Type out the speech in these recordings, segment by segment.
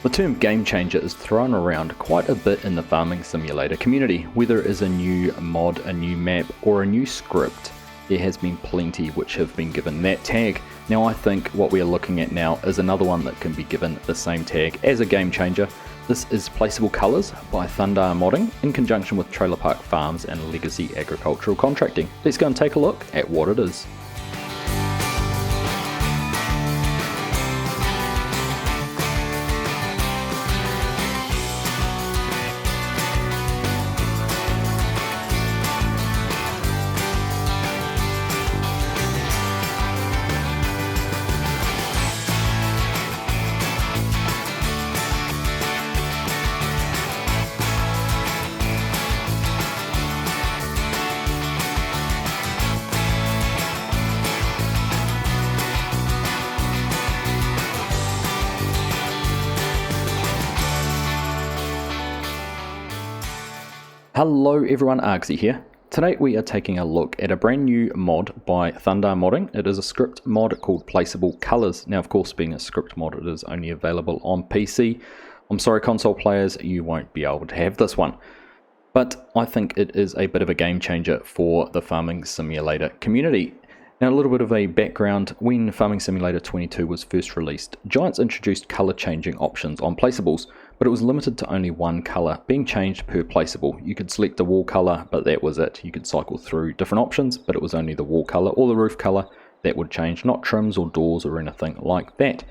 The term game changer is thrown around quite a bit in the farming simulator community. Whether it is a new mod, a new map, or a new script, there has been plenty which have been given that tag. Now I think what we are looking at now is another one that can be given the same tag as a game changer. This is Placeable Colours by Thundr Modding in conjunction with Trailer Park Farms and Legacy Agricultural Contracting. Let's go and take a look at what it is. Hello everyone, Argsy here. Today we are taking a look at a brand new mod by Thundr Modding. It is a script mod called Placeable Colours. Now of course, being a script mod, it is only available on PC. I'm sorry console players, you won't be able to have this one. But I think it is a bit of a game changer for the farming simulator community. Now a little bit of a background, when Farming Simulator 22 was first released, Giants introduced colour changing options on placeables, but it was limited to only one colour being changed per placeable. You could select the wall colour, but that was it. You could cycle through different options, but it was only the wall colour or the roof colour that would change, not trims or doors or anything like that.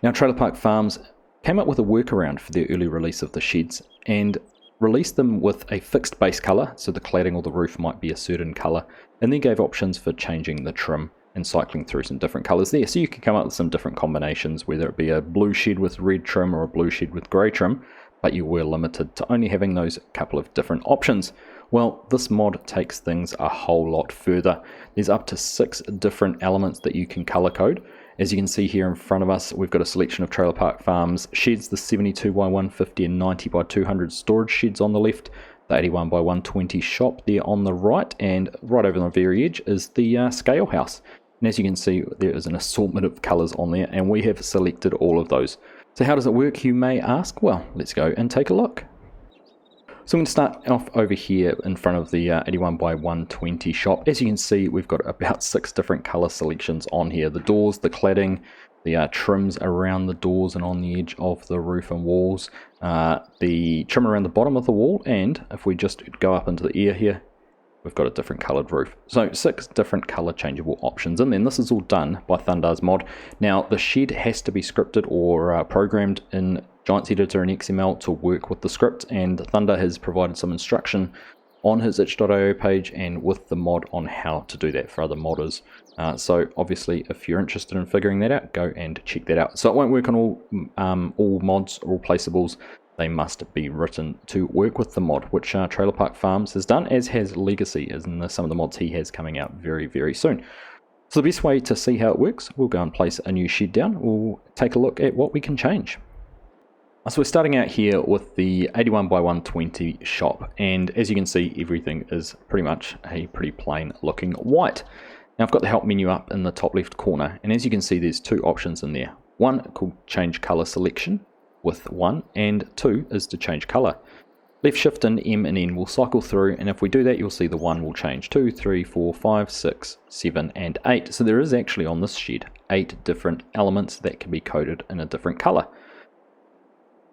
Now Trailer Park Farms came up with a workaround for their early release of the sheds and released them with a fixed base colour, so the cladding or the roof might be a certain colour, and then gave options for changing the trim and cycling through some different colours there. So you could come up with some different combinations, whether it be a blue shed with red trim or a blue shed with grey trim, but you were limited to only having those couple of different options. Well, this mod takes things a whole lot further. There's up to 6 different elements that you can colour code. As you can see here in front of us, we've got a selection of Trailer Park Farms sheds, the 72 by 150 and 90 by 200 storage sheds on the left, the 81 by 120 shop there on the right, and right over on the very edge is the scale house. And as you can see, there is an assortment of colours on there, and we have selected all of those. So how does it work, you may ask? Well, let's go and take a look. So I'm going to start off over here in front of the 81 by 120 shop. As you can see, we've got about 6 different colour selections on here. The doors, the cladding, the trims around the doors and on the edge of the roof and walls, the trim around the bottom of the wall, and if we just go up into the ear here, we've got a different coloured roof. So 6 different colour changeable options, and then this is all done by Thundr's mod. Now the shed has to be scripted or programmed in Giants Editor and XML to work with the script, and Thundr has provided some instruction on his itch.io page and with the mod on how to do that for other modders. So obviously if you're interested in figuring that out, go and check that out. So it won't work on all mods or all placeables. They must be written to work with the mod, which Trailer Park Farms has done, as has Legacy, as in some of the mods he has coming out very, very soon. So the best way to see how it works, we'll go and place a new shed down. We'll take a look at what we can change. So we're starting out here with the 81 by 120 shop, and as you can see, everything is pretty much a pretty plain looking white. Now I've got the help menu up in the top left corner, and as you can see, there's 2 options in there. One called change color selection with 1, and 2 is to change color. Left shift and M and N will cycle through, and if we do that, you'll see the 1 will change 2, 3, 4, 5, 6, 7, and 8. So there is actually on this shed 8 different elements that can be coded in a different color.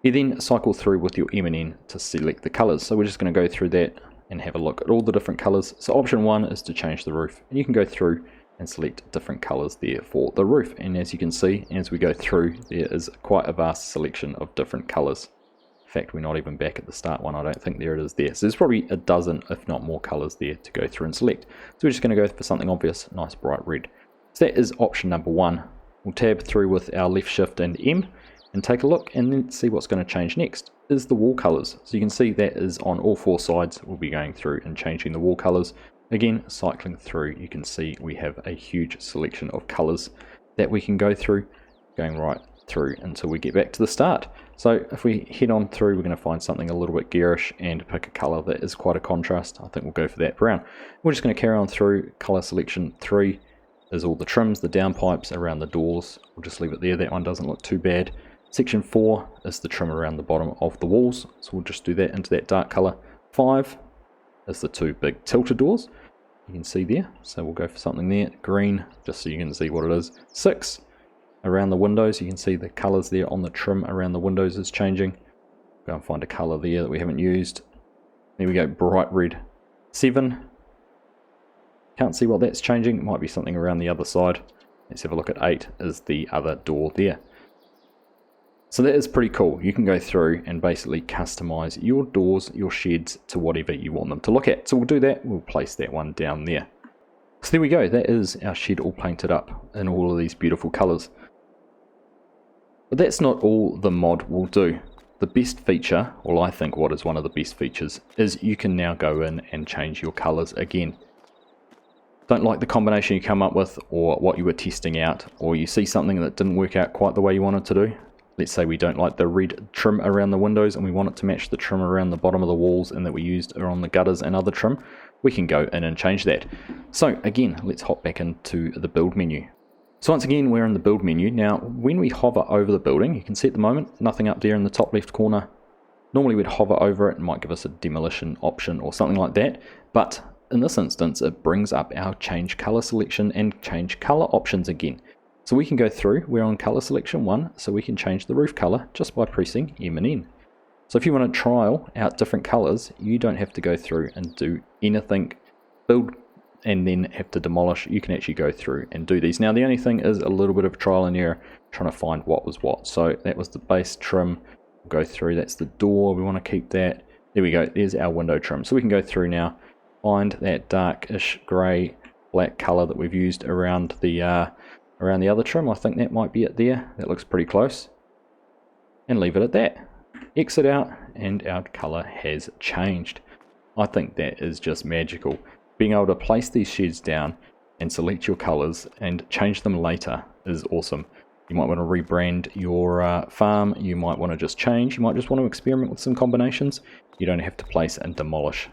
You then cycle through with your M and N to select the colors. So we're just going to go through that and have a look at all the different colors. So option 1 is to change the roof, and you can go through and select different colors there for the roof. And as you can see, as we go through, there is quite a vast selection of different colors. In fact, we're not even back at the start one. I don't think there it is there. So there's probably a dozen, if not more, colors there to go through and select. So we're just going to go for something obvious, nice bright red. So that is option number 1. We'll tab through with our left shift and M and take a look, and then see what's going to change next is the wall colors. So you can see that is on all 4 sides. We'll be going through and changing the wall colors. Again, cycling through, you can see we have a huge selection of colors that we can go through, going right through until we get back to the start. So if we head on through, we're going to find something a little bit garish and pick a color that is quite a contrast. I think we'll go for that brown. We're just going to carry on through. Color selection 3 is all the trims, the downpipes around the doors. We'll just leave it there. That one doesn't look too bad. Section 4 is the trim around the bottom of the walls, so we'll just do that into that dark colour. 5 is the 2 big tilted doors, you can see there, so we'll go for something there, green, just so you can see what it is. 6, around the windows, you can see the colours there on the trim around the windows is changing. Go and find a colour there that we haven't used. There we go, bright red. 7, can't see what that's changing, it might be something around the other side. Let's have a look at 8, is the other door there. So that is pretty cool. You can go through and basically customize your doors, your sheds to whatever you want them to look at. So we'll do that, we'll place that one down there. So there we go, that is our shed all painted up in all of these beautiful colours. But that's not all the mod will do. The best feature, well I think what is one of the best features, is you can now go in and change your colours again. Don't like the combination you come up with or what you were testing out, or you see something that didn't work out quite the way you wanted to do. Let's say we don't like the red trim around the windows and we want it to match the trim around the bottom of the walls and that we used are on the gutters and other trim. We can go in and change that. So again, let's hop back into the build menu. So once again, we're in the build menu. Now, when we hover over the building, you can see at the moment, nothing up there in the top left corner. Normally we'd hover over it and might give us a demolition option or something like that. But in this instance, it brings up our change color selection and change color options again. So we can go through, we're on color selection 1, so we can change the roof color just by pressing M and N. So if you want to trial out different colors, you don't have to go through and do anything, build and then have to demolish. You can actually go through and do these. Now the only thing is a little bit of trial and error trying to find what was what. So that was the base trim, we'll go through, that's the door, we want to keep that. There we go, there's our window trim. So we can go through now, find that darkish grey black color that we've used around the other trim. I think that might be it there. That looks pretty close. And leave it at that. Exit out and our color has changed. I think that is just magical. Being able to place these sheds down and select your colors and change them later is awesome. You might want to rebrand your farm. You might want to just change. You might just want to experiment with some combinations. You don't have to place and demolish.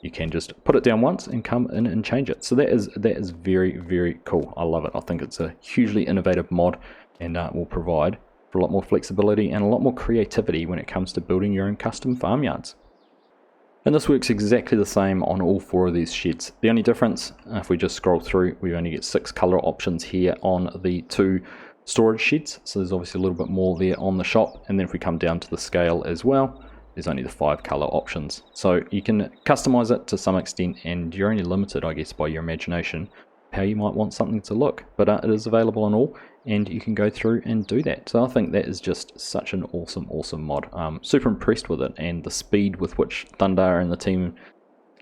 You can just put it down once and come in and change it. So that is very, very cool. I love it. I think it's a hugely innovative mod and will provide for a lot more flexibility and a lot more creativity when it comes to building your own custom farmyards. And this works exactly the same on all 4 of these sheds. The only difference, if we just scroll through, we only get 6 color options here on the 2 storage sheds. So there's obviously a little bit more there on the shop. And then if we come down to the scale as well, there's only the 5 color options. So you can customize it to some extent and you're only limited, I guess, by your imagination how you might want something to look. But it is available on all and you can go through and do that. So I think that is just such an awesome mod. Super impressed with it and the speed with which Thundr and the team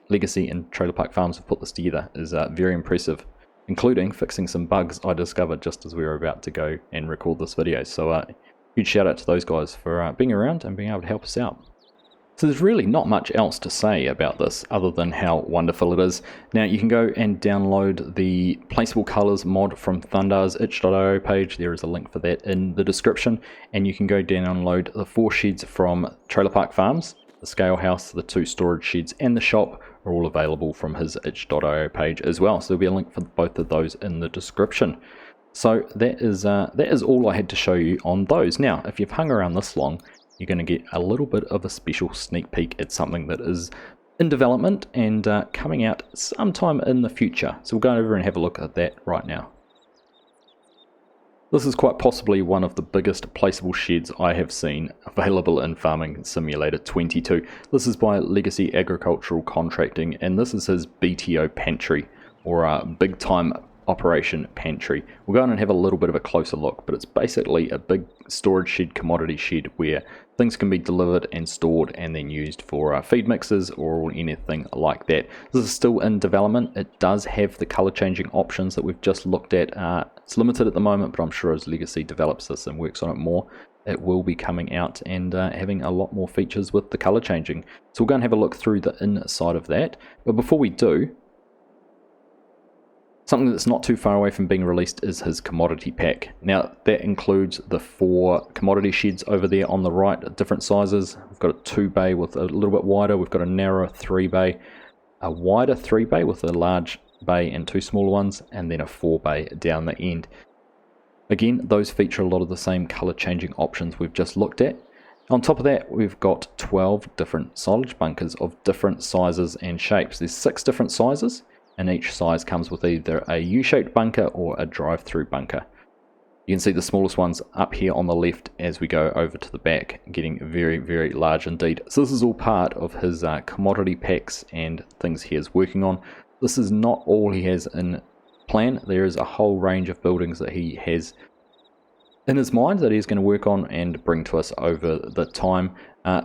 Legacy and Trailer Park Farms have put this together is very impressive, including fixing some bugs I discovered just as we were about to go and record this video. So huge shout out to those guys for being around and being able to help us out. So there's really not much else to say about this other than how wonderful it is. Now you can go and download the Placeable Colours mod from Thundr's itch.io page. There is a link for that in the description. And you can go download the 4 sheds from Trailer Park Farms, the scale house, the 2 storage sheds and the shop are all available from his itch.io page as well. So there'll be a link for both of those in the description. So that is all I had to show you on those. Now if you've hung around this long, you're going to get a little bit of a special sneak peek at something that is in development and coming out sometime in the future. So we'll go over and have a look at that right now. This is quite possibly one of the biggest placeable sheds I have seen available in Farming Simulator 22. This is by Legacy Agricultural Contracting and this is his BTO Pantry, or a big time operation pantry. We'll go on and have a little bit of a closer look, but it's basically a big storage shed, commodity shed where things can be delivered and stored and then used for feed mixes or anything like that. This is still in development. It does have the color changing options that we've just looked at. It's limited at the moment, but I'm sure as Legacy develops this and works on it more, it will be coming out and having a lot more features with the color changing. So we'll go and have a look through the inside of that. But before we do, something that's not too far away from being released is his commodity pack. Now that includes the 4 commodity sheds over there on the right at different sizes. We've got a 2 bay with a little bit wider, we've got a narrower 3 bay, a wider 3 bay with a large bay and 2 smaller ones, and then a 4 bay down the end. Again, those feature a lot of the same colour changing options we've just looked at. On top of that, we've got 12 different silage bunkers of different sizes and shapes. There's 6 different sizes, and each size comes with either a U-shaped bunker or a drive-through bunker. You can see the smallest ones up here on the left as we go over to the back, getting very, very large indeed. So this is all part of his commodity packs and things he is working on. This is not all he has in plan. There is a whole range of buildings that he has in his mind that he's going to work on and bring to us over the time.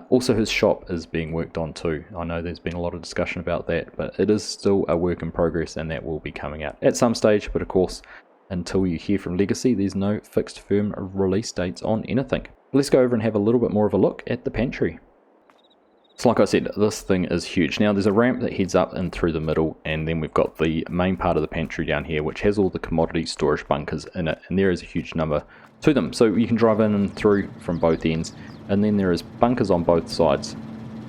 Also his shop is being worked on too. I know there's been a lot of discussion about that, but it is still a work in progress, and that will be coming out at some stage. But of course, until you hear from Legacy, there's no fixed firm release dates on anything. Let's go over and have a little bit more of a look at the pantry. So like I said, this thing is huge. Now there's a ramp that heads up and through the middle, and then we've got the main part of the pantry down here, which has all the commodity storage bunkers in it, and there is a huge number to them. So you can drive in and through from both ends, and then there is bunkers on both sides.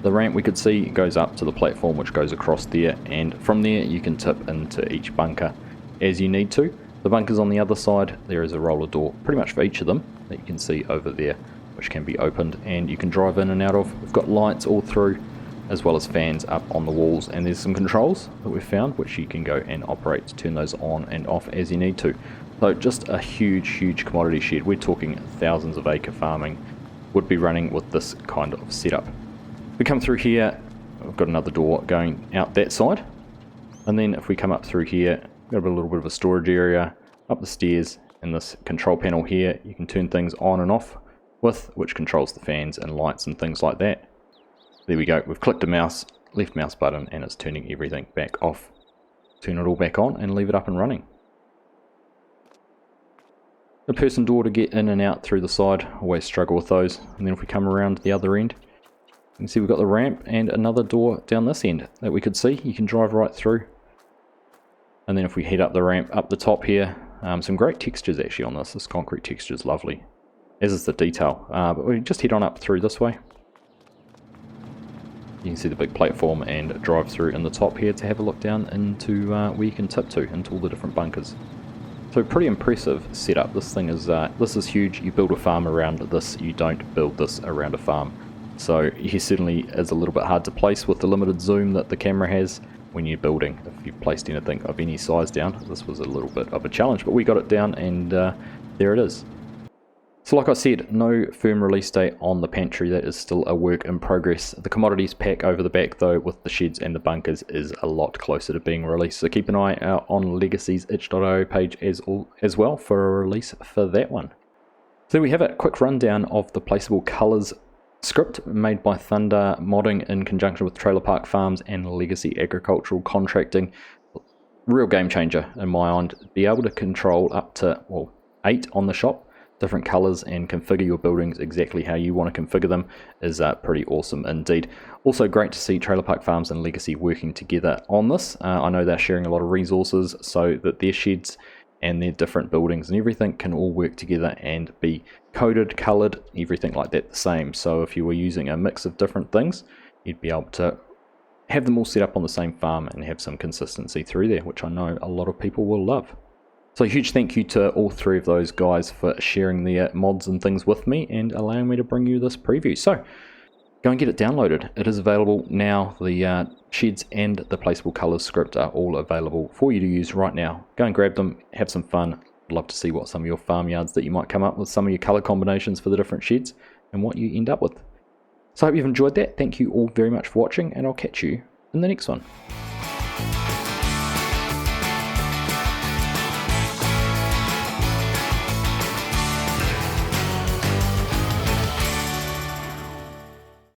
The ramp we could see goes up to the platform which goes across there, and from there you can tip into each bunker as you need to. The bunkers on the other side, there is a roller door pretty much for each of them that you can see over there, which can be opened and you can drive in and out of. We've got lights all through, as well as fans up on the walls, and there's some controls that we've found which you can go and operate to turn those on and off as you need to. So just a huge commodity shed. We're talking thousands of acre farming would be running with this kind of setup. We come through here, we've got another door going out that side, and then if we come up through here, got a little bit of a storage area, up the stairs, and this control panel here you can turn things on and off with, which controls the fans and lights and things like that. There we go, we've clicked a mouse, left mouse button, and it's turning everything back off. Turn it all back on and leave it up and running. A person door to get in and out through the side, always struggle with those. And then if we come around the other end, you can see we've got the ramp and another door down this end that we could see. You can drive right through. And then if we head up the ramp up the top here, some great textures actually on this. This concrete texture is lovely, as is the detail. But we just head on up through this way. You can see the big platform and drive through in the top here to have a look down into where you can tip to, into all the different bunkers. So pretty impressive setup. This thing is huge. You build a farm around this, you don't build this around a farm. So he certainly is a little bit hard to place with the limited zoom that the camera has when you're building. If you've placed anything of any size down, this was a little bit of a challenge, but we got it down, and there it is. So like I said, no firm release date on the pantry. That is still a work in progress. The commodities pack over the back though, with the sheds and the bunkers, is a lot closer to being released, so keep an eye out on Legacy's itch.io page as well for a release for that one. So we have a quick rundown of the Placeable Colours script made by Thundr Modding in conjunction with Trailer Park Farms and Legacy Agricultural Contracting. Real game changer in my mind. Be able to control up to 8 on the shop different colors and configure your buildings exactly how you want to configure them is pretty awesome indeed. Also great to see Trailer Park Farms and Legacy working together on this. I know they're sharing a lot of resources so that their sheds and their different buildings and everything can all work together and be coded, colored, everything like that the same. So if you were using a mix of different things, you'd be able to have them all set up on the same farm and have some consistency through there, which I know a lot of people will love. So a huge thank you to all three of those guys for sharing their mods and things with me and allowing me to bring you this preview. So go and get it downloaded. It is available now. The sheds and the Placeable Colours script are all available for you to use right now. Go and grab them, have some fun. I'd love to see what some of your farmyards that you might come up with, some of your colour combinations for the different sheds, and what you end up with. So I hope you've enjoyed that. Thank you all very much for watching, and I'll catch you in the next one.